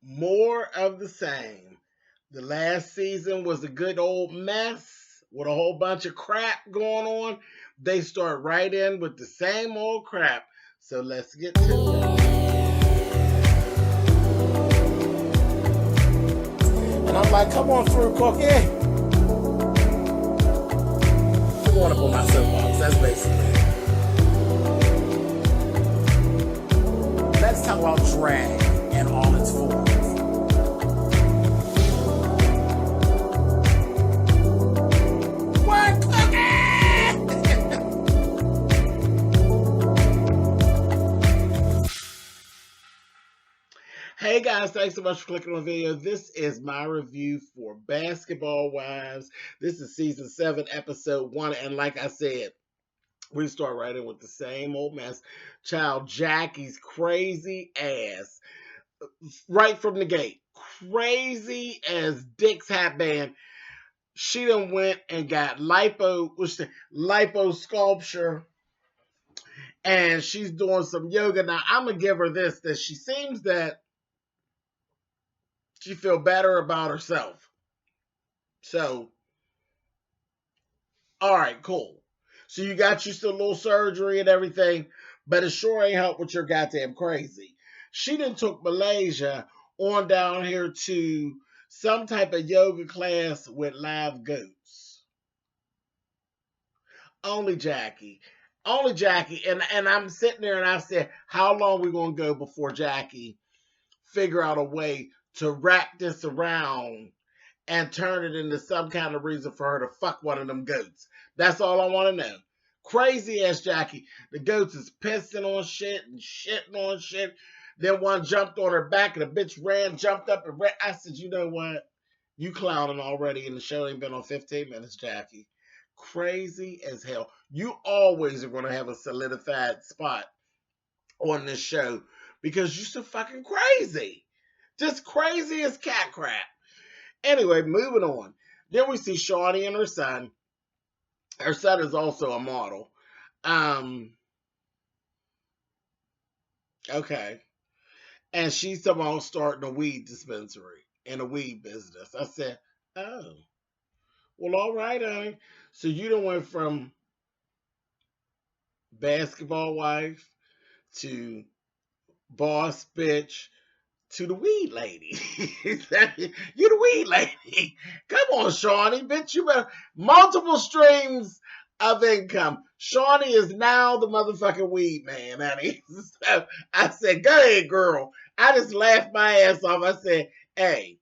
More of the same. The last season was a good old mess with a whole bunch of crap going on. They start right in with the same old crap. So let's get to it. And I'm like, come on through, Cookie. I want to put my soapbox. That's basically it. Let's talk about drag and all its forms. What, Cookie? Hey guys, thanks so much for clicking on the video. This is my review for Basketball Wives. This is season 7, episode 1. And like I said, we start right in with the same old mess. Child, Jackie's crazy ass. Right from the gate. Crazy as Dick's hat band. She done went and got lipo sculpture. And she's doing some yoga. Now, I'm going to give her this, that she seems that she feel better about herself. So, all right, cool. So you got used to a little surgery and everything, but it sure ain't helped with your goddamn crazy. She done took Malaysia on down here to some type of yoga class with live goats. Only Jackie. Only Jackie. And I'm sitting there and I said, how long we gonna go before Jackie figure out a way to wrap this around and turn it into some kind of reason for her to fuck one of them goats? That's all I want to know. Crazy ass Jackie. The goats is pissing on shit and shitting on shit. Then one jumped on her back and the bitch jumped up and ran. I said, you know what? You clowning already and the show ain't been on 15 minutes, Jackie. Crazy as hell. You always are going to have a solidified spot on this show because you're so fucking crazy. Just crazy as cat crap. Anyway, moving on. Then we see Shawnee and her son. Her son is also a model. Okay. And she's about starting a weed dispensary and a weed business. I said, oh, well, all right, honey. So you done went from basketball wife to boss bitch to the weed lady. You the weed lady. Come on, Shawnee, bitch. You better multiple streams of income. Shawnee is now the motherfucking weed man, honey. So I said, go ahead, girl. I just laughed my ass off. I said, hey,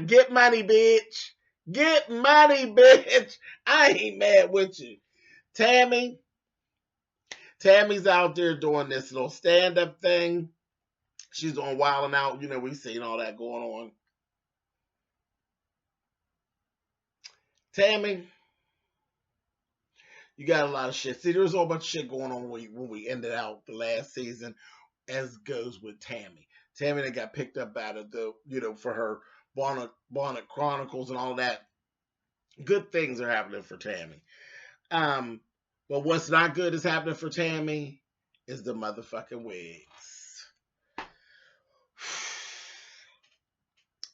get money, bitch. Get money, bitch. I ain't mad with you. Tammy's out there doing this little stand-up thing. She's on Wild 'N Out. You know, we've seen all that going on. Tammy, you got a lot of shit. See, there's a whole bunch of shit going on when we ended out the last season, as goes with Tammy. Tammy that got picked up out of the, for her Bonnet Chronicles and all that. Good things are happening for Tammy. But what's not good is happening for Tammy is the motherfucking wigs.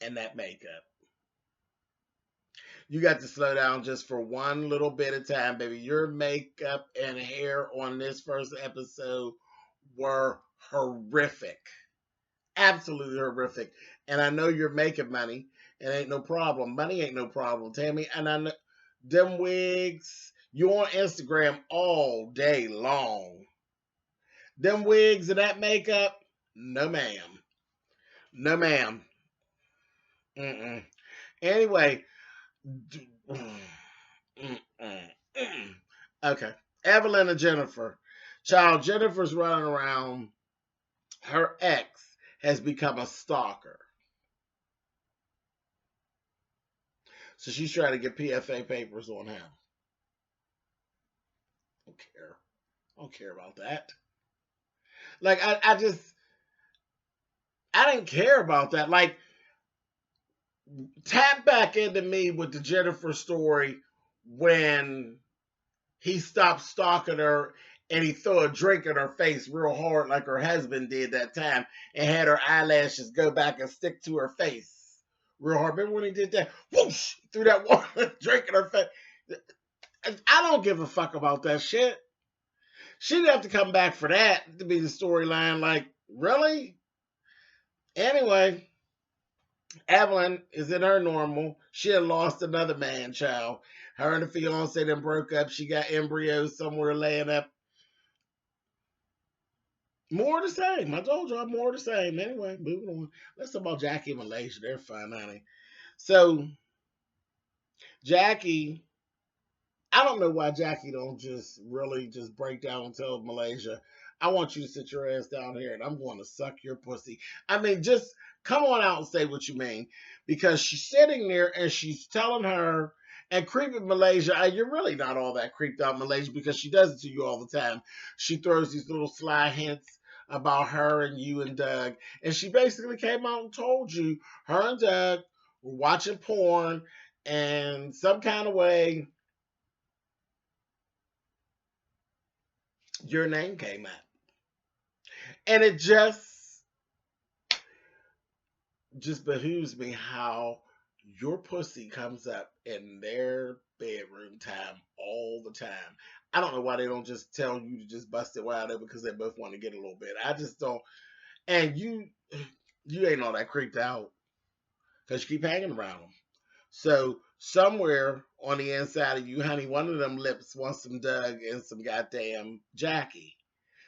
And that makeup. You got to slow down just for one little bit of time, baby. Your makeup and hair on this first episode were horrific. Absolutely horrific. And I know you're making money. It ain't no problem. Money ain't no problem, Tammy. And I know them wigs, you on Instagram all day long. Them wigs and that makeup, no ma'am. No ma'am. Mm-mm. Anyway, okay. Evelyn and Jennifer. Child, Jennifer's running around. Her ex has become a stalker. So she's trying to get PFA papers on him. I don't care. I don't care about that. Like, I didn't care about that. Like, tap back into me with the Jennifer story when he stopped stalking her and he threw a drink in her face real hard like her husband did that time and had her eyelashes go back and stick to her face real hard. Remember when he did that? Whoosh! Threw that water drink in her face. I don't give a fuck about that shit. She didn't have to come back for that to be the storyline. Like, really? Anyway, Evelyn is in her normal. She had lost another man child. Her and the fiance then broke up. She got embryos somewhere laying up. More of the same. I told y'all more of the same. Anyway, moving on. Let's talk about Jackie and Malaysia. They're fine, honey. So Jackie, I don't know why Jackie don't just really just break down and tell Malaysia, I want you to sit your ass down here and I'm going to suck your pussy. I mean, just come on out and say what you mean. Because she's sitting there and she's telling her and creeping Malaysia, you're really not all that creeped out, Malaysia, because she does it to you all the time. She throws these little sly hints about her and you and Doug. And she basically came out and told you her and Doug were watching porn and some kind of way your name came up. And it just behooves me how your pussy comes up in their bedroom time all the time. I don't know why they don't just tell you to just bust it wide open because they both want to get a little bit. I just don't. And you ain't all that creeped out because you keep hanging around them. So somewhere on the inside of you, honey, one of them lips wants some Doug and some goddamn Jackie.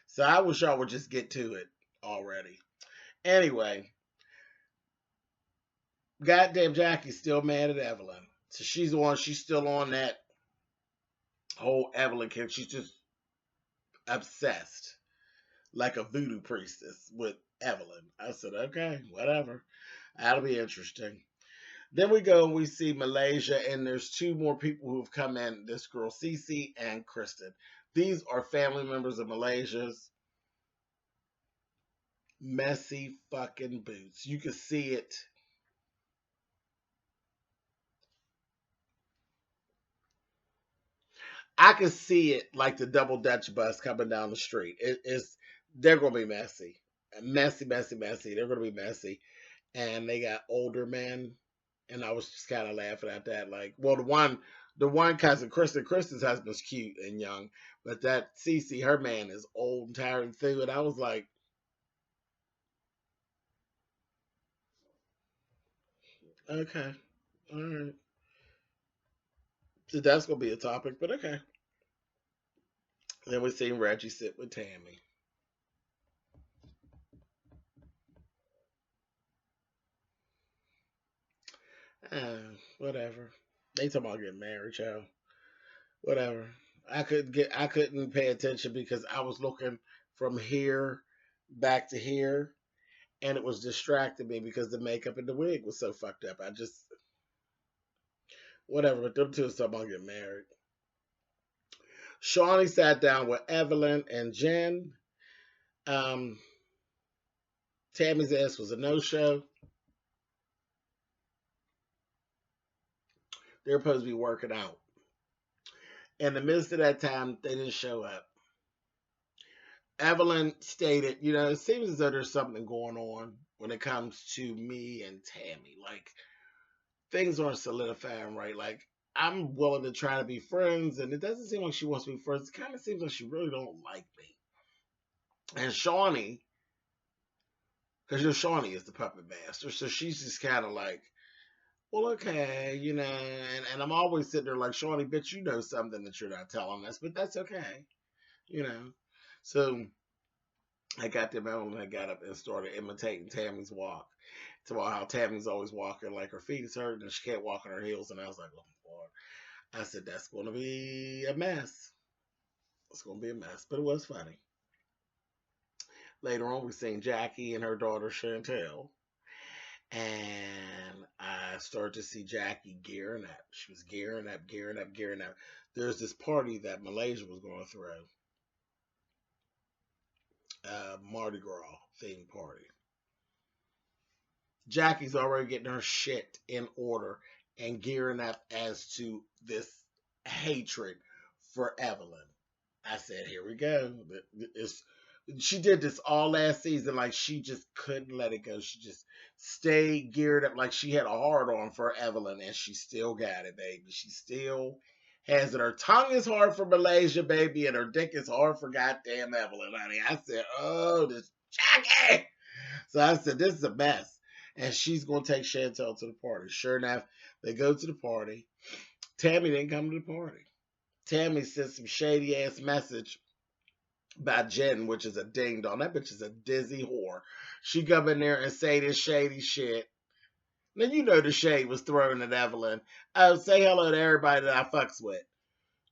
So I wish y'all would just get to it already. Anyway, goddamn Jackie's still mad at Evelyn. So she's still on that whole Evelyn kick. She's just obsessed. Like a voodoo priestess with Evelyn. I said, okay, whatever. That'll be interesting. Then we go and we see Malaysia, and there's two more people who have come in. This girl, Cece and Kristen. These are family members of Malaysia's. Messy fucking boots. You can see it. I can see it like the double Dutch bus coming down the street. They're gonna be messy. Messy, messy, messy. They're gonna be messy. And they got older men. And I was just kind of laughing at that. Like, well, the one cousin, Kristen's husband's cute and young, but that Cece, her man is old and tired and through. And I was like, okay, all right. So that's gonna be a topic, but okay. Then we see Reggie sit with Tammy. Whatever. They talking about getting married, child. Whatever. I couldn't pay attention because I was looking from here back to here, and it was distracting me because the makeup and the wig was so fucked up. I just whatever. But them two is talking about getting married. Shawnee sat down with Evelyn and Jen. Um, Tammy's ass was a no-show. They're supposed to be working out. In the midst of that time, they didn't show up. Evelyn stated, it seems as though there's something going on when it comes to me and Tammy. Like, things aren't solidifying right. Like, I'm willing to try to be friends, and it doesn't seem like she wants to be friends. It kind of seems like she really don't like me. And Shawnee, because Shawnee is the puppet master, so she's just kind of like, well, okay, and I'm always sitting there like, Shawnee, bitch, you know something that you're not telling us, but that's okay, you know. So I got them out and I got up and started imitating Tammy's walk. It's about how Tammy's always walking like her feet is hurting and she can't walk on her heels. And I was like, oh, Lord. I said, that's going to be a mess. It's going to be a mess, but it was funny. Later on, we seen Jackie and her daughter Chantel. And I started to see Jackie gearing up. She was gearing up, gearing up, gearing up. There's this party that Malaysia was going to throw. Mardi Gras themed party. Jackie's already getting her shit in order and gearing up as to this hatred for Evelyn. I said, here we go. She did this all last season. Like, she just couldn't let it go. She just stayed geared up. Like, she had a hard on for Evelyn, and she still got it, baby. She still has it. Her tongue is hard for Malaysia, baby, and her dick is hard for goddamn Evelyn, honey. I said, oh, this Jackie. So I said, this is a mess. And she's going to take Chantel to the party. Sure enough, they go to the party. Tammy didn't come to the party. Tammy sent some shady ass message by Jen, which is a ding dong. That bitch is a dizzy whore. She come in there and say this shady shit. Now you know the shade was thrown at Evelyn. Oh, say hello to everybody that I fucks with.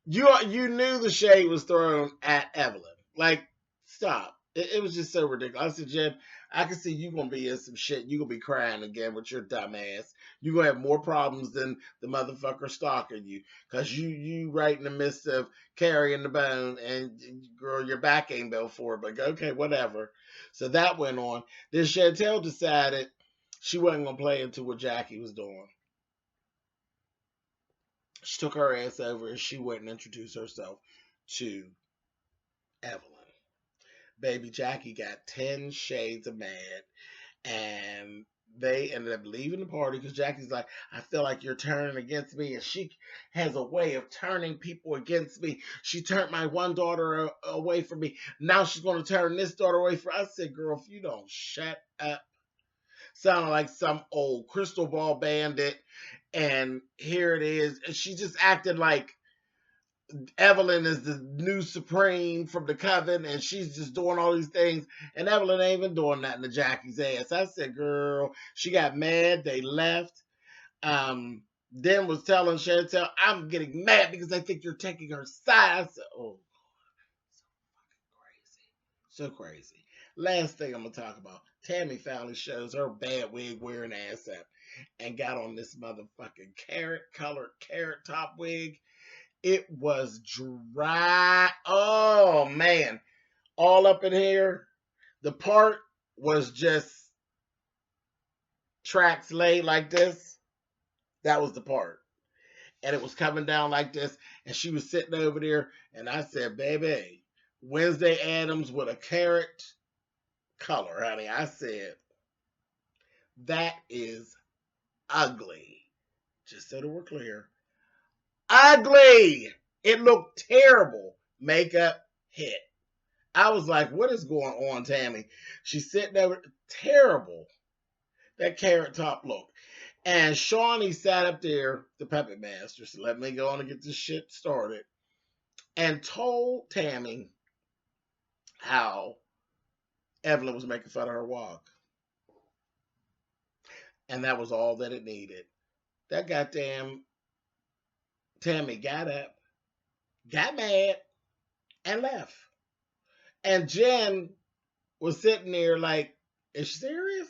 You knew the shade was thrown at Evelyn. Like, stop. It was just so ridiculous. I said, Jen, I can see you gonna be in some shit. You gonna be crying again with your dumb ass. You gonna have more problems than the motherfucker stalking you. Cause you right in the midst of carrying the bone, and girl, your back ain't built for it. But okay, whatever. So that went on. Then Chantel decided she wasn't gonna play into what Jackie was doing. She took her ass over and she went and introduced herself to Evelyn. Baby Jackie got 10 shades of mad, and they ended up leaving the party because Jackie's like, I feel like you're turning against me. And she has a way of turning people against me. She turned my one daughter away from me. Now she's going to turn this daughter away from me. I said, girl, if you don't shut up. Sounding like some old crystal ball bandit. And here it is. And she just acted like Evelyn is the new supreme from the coven, and she's just doing all these things, and Evelyn ain't even doing nothing to Jackie's ass. I said, girl, she got mad. They left. Then was telling Chantel, I'm getting mad because I think you're taking her side. I said, oh, so crazy. Last thing I'm going to talk about. Tammy finally shows her bad wig wearing ass up and got on this motherfucking carrot colored carrot top wig. It was dry. Oh, man. All up in here. The part was just tracks laid like this. That was the part. And it was coming down like this. And she was sitting over there. And I said, baby, Wednesday Addams with a carrot color, honey. I said, that is ugly. Just so that we're clear. Ugly. It looked terrible. Makeup hit. I was like, what is going on, Tammy? She's sitting there. Terrible. That carrot top look. And Shawnee sat up there, the puppet master, so let me go on and get this shit started, and told Tammy how Evelyn was making fun of her walk. And that was all that it needed. That goddamn Tammy got up, got mad, and left. And Jen was sitting there like, is she serious?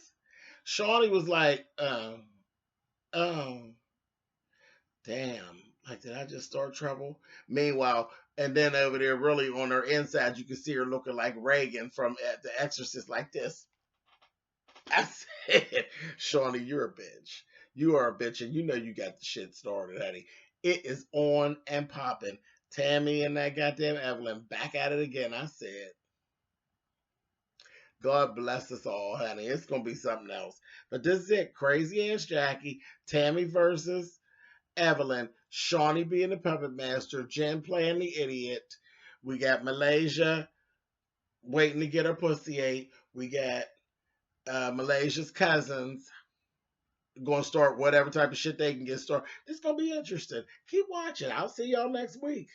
Shawnee was like, damn, like, did I just start trouble? Meanwhile, and then over there, really on her inside, you can see her looking like Reagan from The Exorcist, like this. I said, Shawnee, you're a bitch. You are a bitch, and you know you got the shit started, honey. It is on and popping. Tammy and that goddamn Evelyn back at it again. I said, God bless us all, honey. It's going to be something else. But this is it. Crazy ass Jackie. Tammy versus Evelyn. Shawnee being the puppet master. Jen playing the idiot. We got Malaysia waiting to get her pussy ate. We got Malaysia's cousins going to start whatever type of shit they can get started. It's going to be interesting. Keep watching. I'll see y'all next week.